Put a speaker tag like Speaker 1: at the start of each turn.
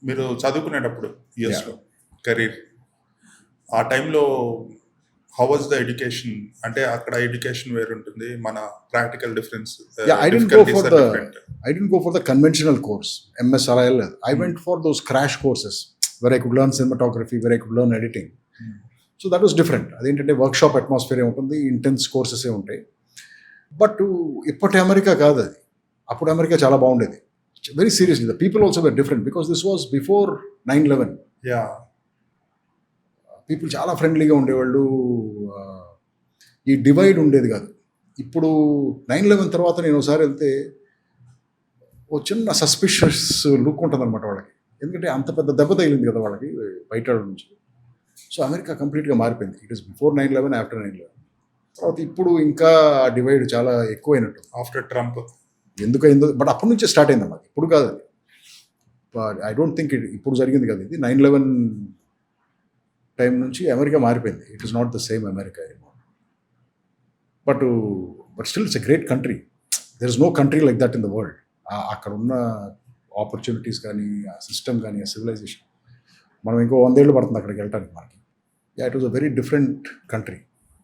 Speaker 1: మీరు చదువుకునేటప్పుడు
Speaker 2: Yeah.
Speaker 1: యుఎస్లో కెరీర్ ఆ టైంలో హౌ వాజ్ ద ఎడ్యుకేషన్? అంటే అక్కడ ఎడ్యుకేషన్ వేరు ఉంటుంది, మన practical difference
Speaker 2: Yeah, I didn't go for the conventional course, MSRIL. I went for those crash courses where I could learn cinematography, where I could learn editing. So that was different. అదేంటంటే workshop atmosphere ఉంటుంది, intense courses ఉంటాయి. But ఇప్పటి America కాదు అది. అప్పుడు America చాలా బాగుండేది. Very seriously the people also where different because this was before 9/11.
Speaker 1: Yeah
Speaker 2: people చాలా ఫ్రెండ్లీగా ఉండేవాళ్ళు. ఈ డివైడ్ ఉండేది కాదు. ఇప్పుడు 9/11 తర్వాత నేను ఒకసారి వెళ్తే ఓ చిన్న సస్పిషియస్ లుక్ ఉంటుంది అనమాట వాళ్ళకి. ఎందుకంటే అంత పెద్ద దెబ్బ తగిలింది కదా వాళ్ళకి బయట నుంచి. సో అమెరికా కంప్లీట్గా మారిపోయింది. It is before 9/11, after 9/11. తర్వాత ఇప్పుడు ఇంకా డివైడ్ చాలా ఎక్కువైనట్టు
Speaker 1: ఆఫ్టర్ ట్రంప్.
Speaker 2: ఎందుకైందో బట్ అప్పటి నుంచే స్టార్ట్ అయింది అన్నమాట. ఇప్పుడు కాదు అది. ఐ డోంట్ థింక్ ఇప్పుడు జరిగింది కదా ఇది. 9/11 టైం నుంచి అమెరికా మారిపోయింది. It is not the same America anymore. But still it's a great country. There is no country like that in the world. అక్కడ ఉన్న ఆపర్చునిటీస్ కానీ, ఆ సిస్టమ్ కానీ, ఆ సివిలైజేషన్ మనం ఇంకో 100 ఏళ్ళు పడుతుంది అక్కడికి వెళ్ళటానికి మనకి. It was a very different country.